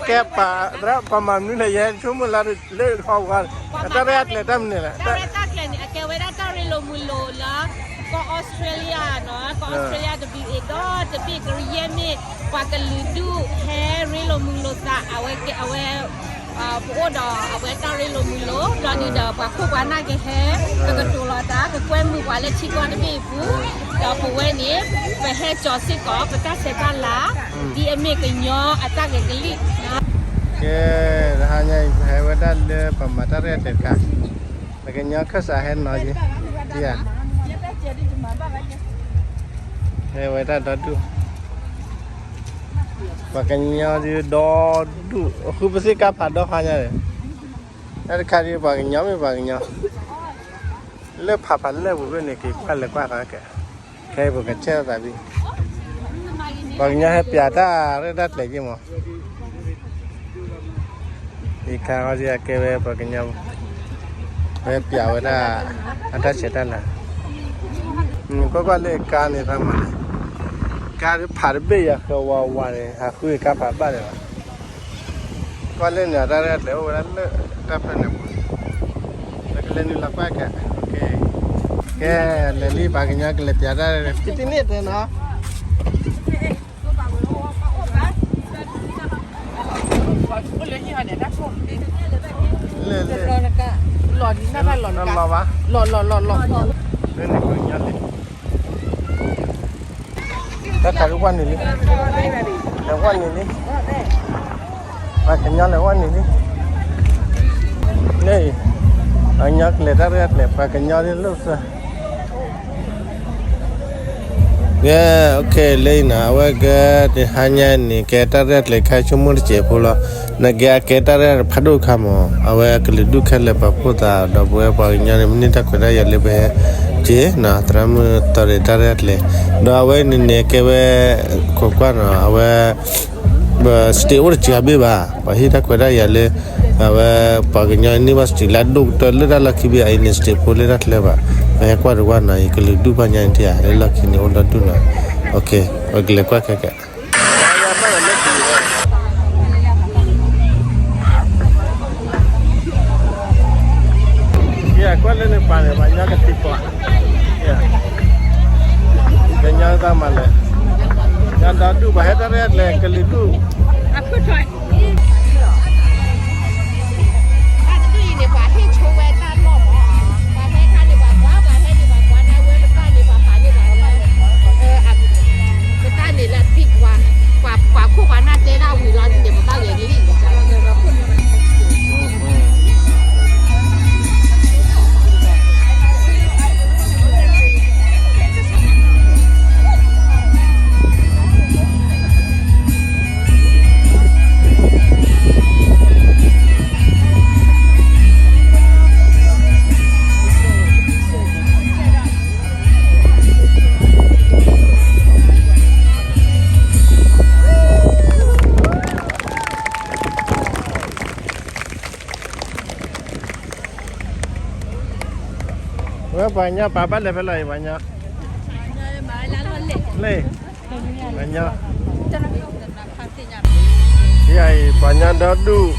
แกป่าแล้วประมาณนี้เลยชั่วโมงละเลิกเข้ากันแต่แรกเลยตั้มนี่แหละแต่แรกเลยเนี่ยแกไว้ได้ตั้งเรโลมูโลแล้วก็ออสเตรเลียเนาะก็ออสเตรเลียจะบีเอก็จะบีกรีเยมีกว่ากันลือดูแฮเรโลมูโลจะเอาไว้พวกดอกเอาไว้ตั้งเรโลมูโลตอนนี้เดี๋ยวกว่าคู่กว่าหน้าแกแฮแล้วก็ตัวเราจ้าก็แกว้มือกว่าเล็กชิคก้อนบีฟูเดี๋ยวผู้เว้นี้ไปแฮจอสิก่อไปตั้งเซกันละดีเอ็มเอก็ย่ออาจารย์แกก็ลินะhanya hewan le pematare dekat. Makanya kesahen aja. Iya. Hewan dadu. Makanya dia dadu. Aku pasti kapal dah hanya. Ada kali baganya. Le papan le bukan ni kita le kuat kan? Kayak bukan cerita tapi. Baganya piada redat lagi mau. Ikan aja kewe bagenya piawe dah ada cerita lah. Kau le ikan ni sama. Ikan parbe ya kau wawani. Aku ikan parba le. Kau le ni ada le orang le dapat ni. Lepas le ni lepas ke. Ke le ni bagenya ke le piada. Kita ni tu na. Lon ni nak lon kan? Lon. Ini punya ni. Dah cari wan ni. Dah wan ni. Pakai nyala wan ni. Ni, banyak letar pakai nyala lusa. Ya, okay, lain awak ke hanya ni kita lihat lekai cuma cepula. Naga kita lihat padu kamu awak kelidu kelle paputa, dah boleh bagainya ni tak kena ya lebih je. Nah, teramu tarik le. Dah awak ni kewe kokwan awak stay urut ciabe bah. Pasti tak kena ya le awak bagainya ni pasti ladu terlalu dah laki bi ini stay boleh dah leba. Banyak warga na ikut dua banyak dia, lelaki ni orang tu na. Okay, bagi lekwa kakak. Ya, kau le ni pandai banyak ketipu. Ya, banyak sama le. Yang dah tu bahaya terlihat le kelidu. Apa tu? Banyak apa level lagi banyak. Le. Banyak. Ya, banyak dadu.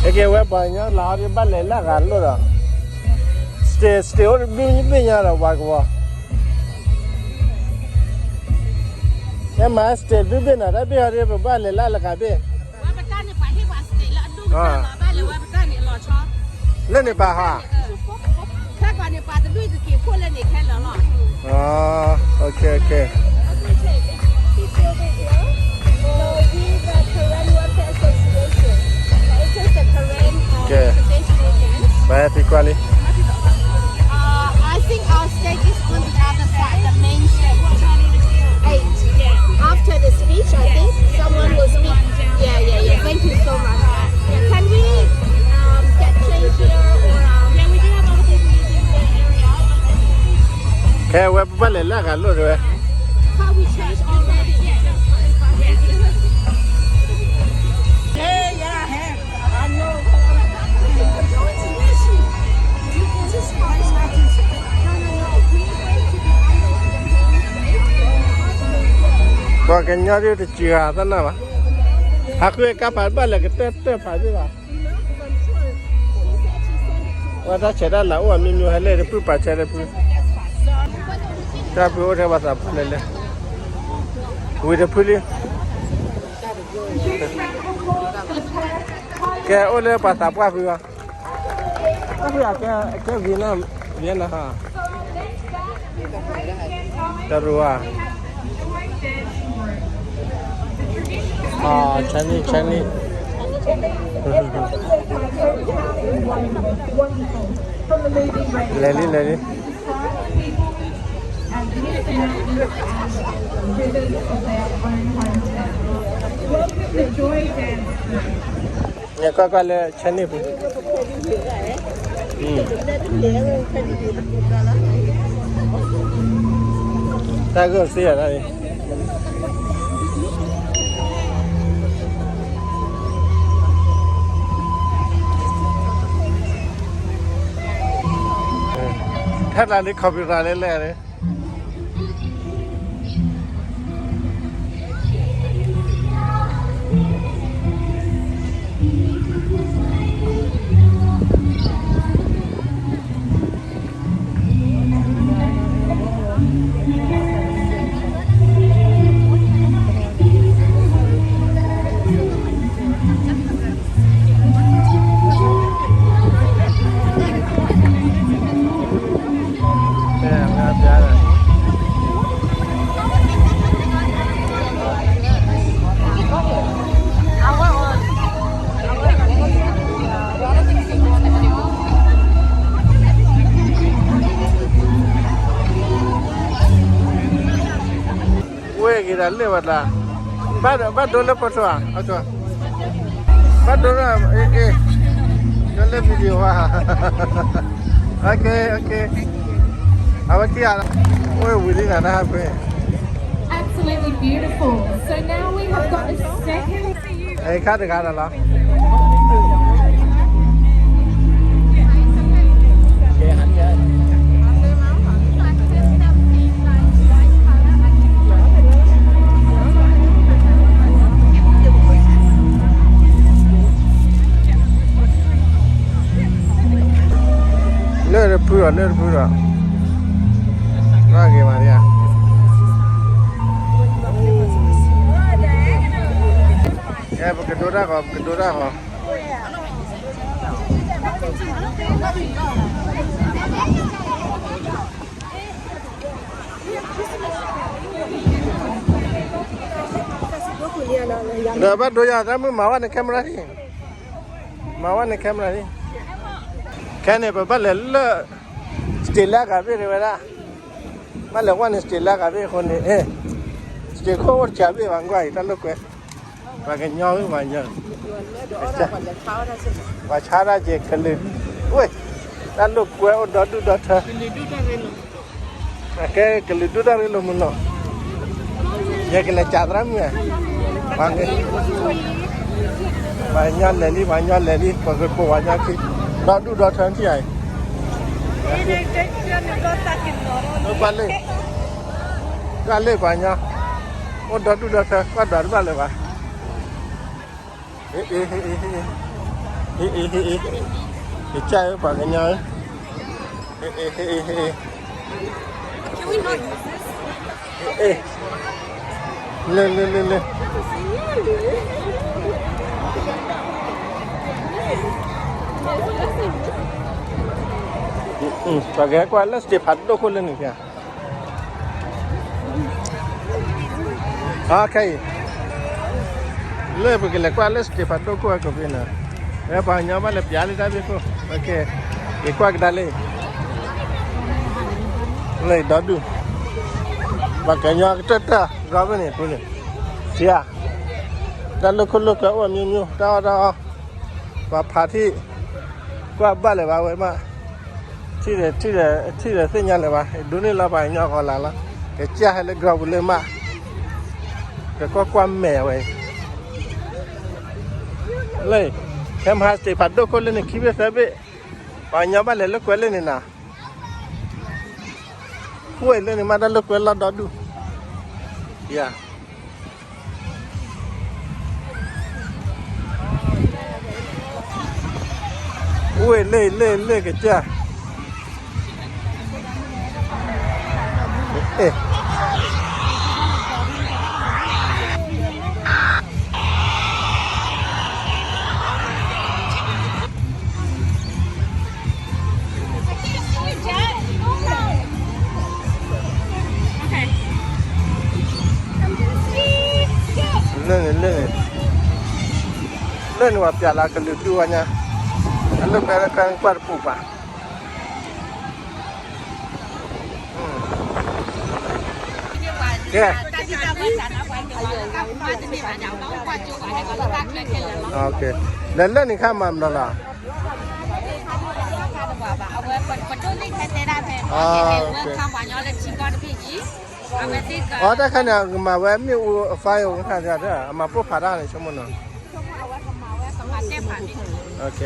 Ekor banyak lari balik lah kan lo dah. Stay orang bunyi lah wagwa. Ya mas stay bunyi ada biar balik lah kabe. Le ni bah. Okay. Okay. Baik, equally. I think our stage is on the other side, the main stage. 8. After the speech, I think someone will speak. Yeah. Thank you so much. Can we get change here or? Yeah, we do have other people using the area. Okay, we're balik lah kan lo tu. How we change already? Bagainya dia tu cia tanah mah. หากเคยกลับผ่านบ้านแล้วก็เต้ผ่านดีกว่าว่าถ้าเฉดได้แล้วว่ามีให้เลยปุ๊บป่าเฉดได้ปุ๊บถ้าปุ๊บโอ้เทวดาพูดเลยวิ่งปุ๊บเลยแกโอ้เลยภาษาปุ๊บปุ๊บแกวีนะฮะจะรู้ว่าชันนี่เลยเนี่ยก็เลยชันนี่ปุ๊บแต่ก็เสียแล้วนี่ถ้าร้านนี้เขาเป็นร้านแรกๆเลยกินอะไรบ้างล่ะบ้านโดนแล้วปะตัวเอาตัวบ้านโดนแล้วโดนแล้ววิดีโอว่ะโอเคเอาไว้ที่อะไรโอ้ยวิ่งนะฮะเพื่อน Absolutely beautiful. So now we have got the second. ไอ้ข้าจะการอะไรเลือดพูดว่าไงมาเนี่ยแกบอกกระโดดได้หรอเดี๋ยวบัดดูอย่างนั้นมึงมาว่าในแคมราที่แค่เนี่ยบัดเลยเลิกสติลล่ากับพี่เรเวล่ามาเลยว่าเนี่ยสติลล่ากับพี่คนนี้สติลเขาว่าจะพี่บางกว่าอีกตั้งลูกเว้ยบางแกย่อขึ้นมาเยอะว่าช้าได้เจ๊กันเลยเว้ยตั้งลูกเว้ยดอดเธอแกกันเลยดูได้เลยมึงเนาะยังกันเลยจัดร้านเนี่ยบางย้อนเลยนี่พอเกิดปวดยังคิดดอดเธอที่ไหนGale banyak. Oh dah tu dah kau dah balik bah. Cai pakainya. Can we not use this? Le. Pakai aku alas dia padu kolen ni ya. Okay. Le pakai aku alas dia padu ko aku bina. Ya banyak malah biar dah beku. Okay. Aku agak dah le. Le dadu. Pakainya kita dah. Gak ni boleh. Sia. Dah lu kau miu. Dah. ว่าพาที่กว่าบ้านเลยว่าไว้มาที่เส้นยันเลยว่าดูนี่เราไปย่อก่อนละแกเจ้าให้เลยกรอบเลยมาแกก็ความแม่ไว้เลยแคมหาสติพัดโดคนเลยนี่คิดว่าเสบีไปย่อบ้านเลยลูกเวลเลยนี่นะคุยเลยนี่มาได้ลูกเวลเราดูอย่า อุ้ยเล่กันจ้าเอ๊ะเล่นว่าเปียลากระลุดูอันเนี้ยอันลูกแกก็กวาดปูป่ะแกโอเคเล่นนี่ข้ามมาแล้วล่ะอ๋อแต่ขณะมาแวะมีไฟของท่านจะได้มาพูดผ่าได้ในชั่วโมงนึงโอเค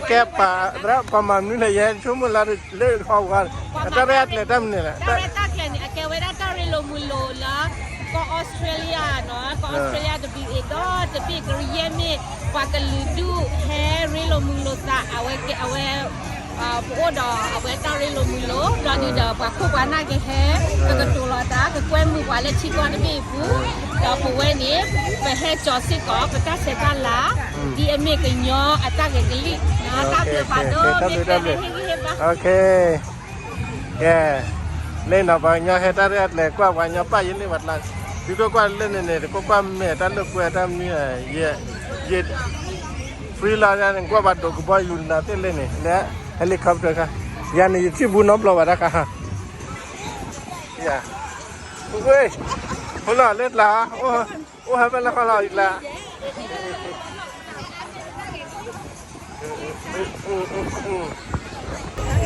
แกป่าแล้วประมาณนี้เลยชั่วโมงละเลื่อนเข้ากันแต่แรกเลยทำนี่แหละแต่แรกเลยนี่แกเวลาตาเรโลมุโลละก็ออสเตรเลียเนาะก็ออสเตรเลียจะบีเอก็จะบีกรีเยมีกว่ากันลืดูแฮเรโลมุโลซาเอาไว้โอ้ดอเอาไว้ตาเรโลมุโลเราดูเดี๋ยวกว่าคู่ว่าน่าจะแฮก็ตัวเราตาก็กล้วยมือกว่าเลยชิควันบีฟูเดี๋ยวผู้เวนี้ไปแฮจอสิก็ไปตัดเสกันละดีเอ็มเอกันย่ออาตาเกลินะตาเดือดปาโดไม่เคยได้เห็นปะโอเคแกเล่นเอาไปย่อให้ตาเรียดเลยกว่าวันย่อป้ายินดีวัดละดีก็กว่าเล่นเนี่ยก็กว่าแม่ตาลูกกว่าทำเนี่ยเย่ฟรีลาเนี่ยกว่าบัดดอกบัวอยู่นะเต้นเล่นเนี่ยและเฮลิคอปเตอร์ค่ะยานี่ที่บุญน้ำเราวัดค่ะย่าเฮ้ยคนละเล่นละโอ้ให้เป็นละคนละอีกละ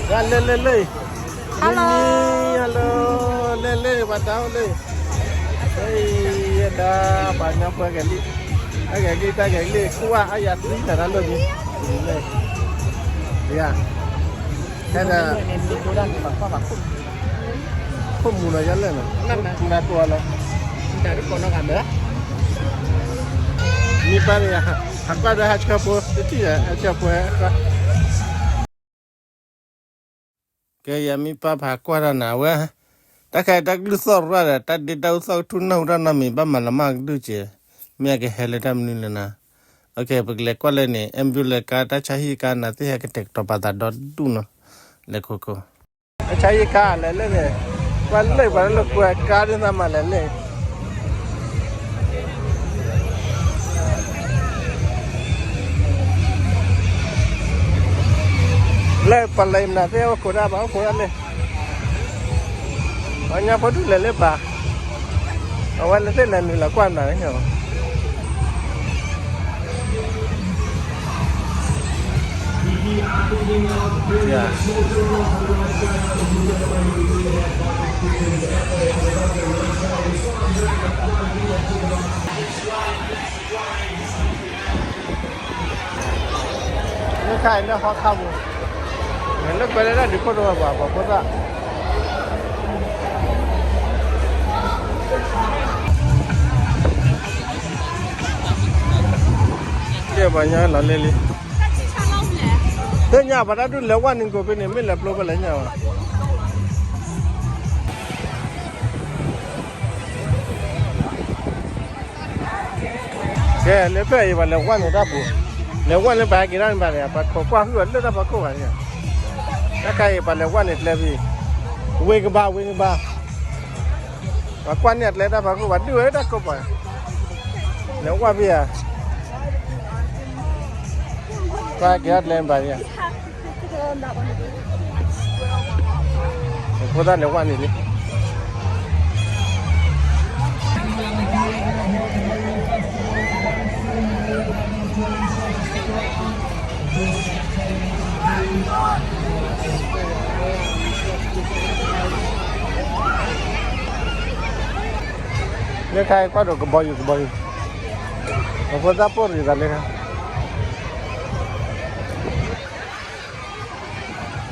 กันเล่นฮัลโหลเล่นบัดดาวเลยเฮ้ยดาปัญญาเพื่อนกันดิไอ้แกกินแต่แกเลี้ยกูว่าไอ้ยัดนี่แต่ละเลยเลยย่าแค่นั้นคุ้มมูลยันเลยนะน่าตัวเลยแต่ทุกคนต้องการเด้อมีปัญญาหักว่าจะหักกระปุกที่หักกระปุกแกยังมีป้าผักกว่าหนาวะถ้าใครตักลุสอร์ว่าตัดเดาสอทุนน่ารักน่ามีบ้ามันละมากดูเจมีอะไรเฮเลตัมนี่เลยนะโอเคปกเล็กกว่าเลยเนี่ยเอ็มบิวเล็กการถ้าใช้การนั่นที่ให้เด็กตัวปัตตาดอดดูเนาะเล็กโคใช้การเลยเนี่ยวันเลยวันละกว่าการที่ทำมาเลยเลิกปัลเลยนะเที่ยวโคราบเอาโคราเลยอันนี้พอดูเลยป่ะเอาวันละเส้นนั้นนี่ละกว่าหน่อยเหรอya nó khai nó khó khăn rồi nó quay ra được có đồ bảo có ra kia bà nhá là lên đi thế nhà bà đã đun léo quan nên của bên này mới lập lô vào lấy nhà cái léo phải bà léo quan người ta bù léo quan lên bà kia ra bà này bà có qua hứa lên ra bà có vậy cái cây bà léo quan này là gì quê cái ba bà quan nhật lên ra bà có bán đưa hết có phải léo qua bia qua kia lên bà kia cô ta léo quan này đi Ini kayak apa dong kebayu. Apa dapur di sana kan?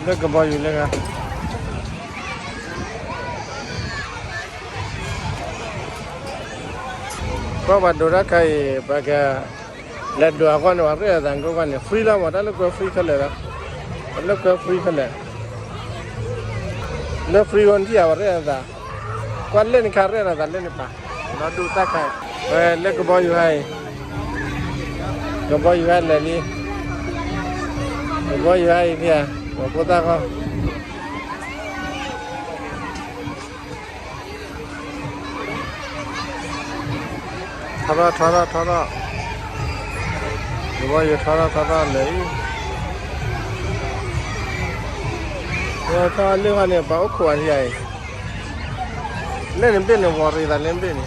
Ini kebayu ni kan? Papa dora kai pakai let dua kan wae ya tangko kan free lah mata lu kau free kale lah. Lu kau free kale. Lu free on dia wae ya ta. Kau le ni kare lah le ni pa. Nadu tak kai. Le kau bawa hai. Kau bawa hai le ni. Kau bawa hai dia. Kau tak kau. Thara. Kau bawa thara le. Ya thara le kan ni pa aku kan dia. Le ni ben ni wari dah le ben ni.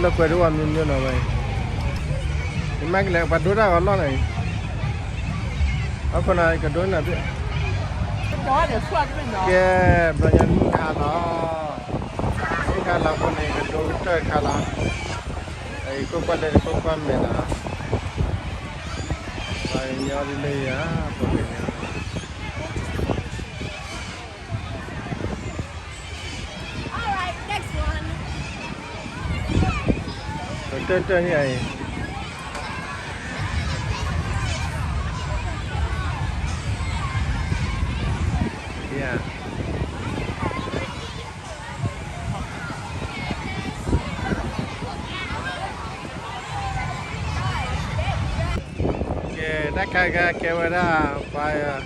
Lo kue dua minyak na bay. Imak le padura kalau ni. Aku nak kedua nak tu. Ke banyak ni kalau. Ni kalau pun ni kedua tu kalau. Ikut pada ikut pamela. Banyak ni ya. Turn here. Yeah. Okay, dah kagak kamera paya.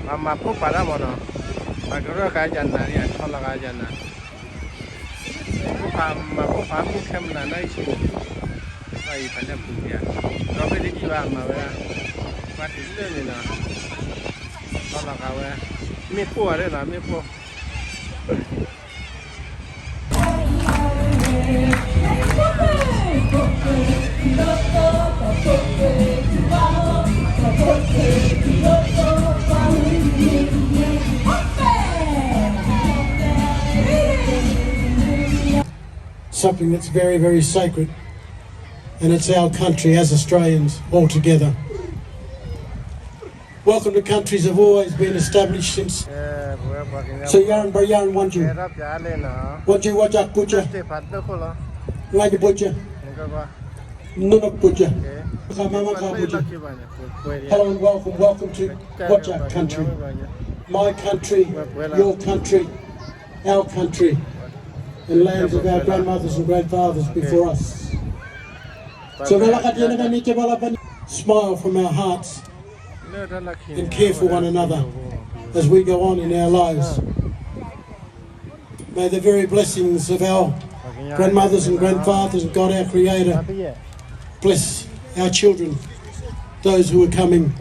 Mama pun pada mana? Baguslah kajian ni, kalau kajian ni. Aku faham kamera ni sih. Ay pada punya. Kau beri jiwa mawa. Mati ni lah. Kalau kau mipu ada lah mipu. Something that's very, very sacred. And it's our country as Australians all together. Welcome to countries have always been established since. So Yaran Baryaran Wanju. Wanju Wajak Puja. Ngaji Puja. Nunuk Puja. Mama Puja. Hello and welcome to Wajak country. My country, your country, our country, and lands of our grandmothers and grandfathers before us. So smile from our hearts and care for one another as we go on in our lives. May the very blessings of our grandmothers and grandfathers and God our Creator bless our children, those who are coming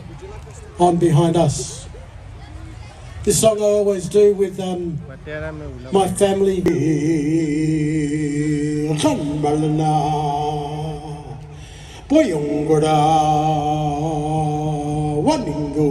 on behind us. This song I always do with my family. Boyongora Waningo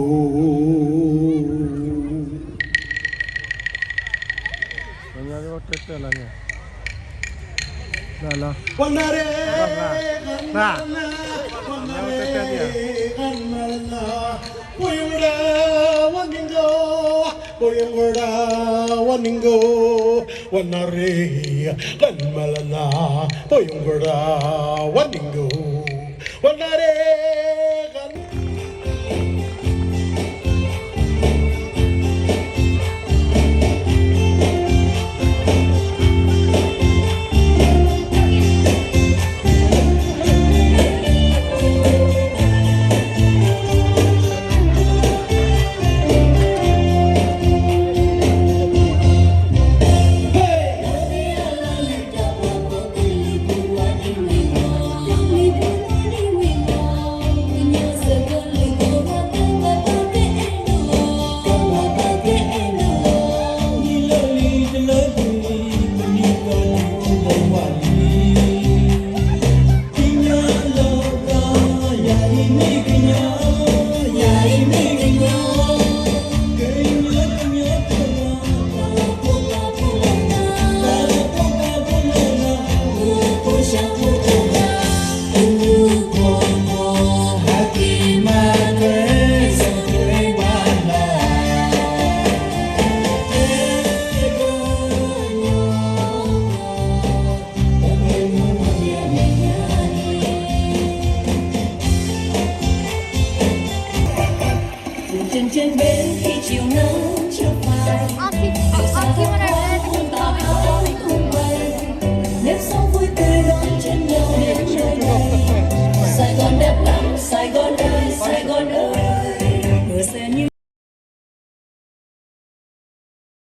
Jen Ben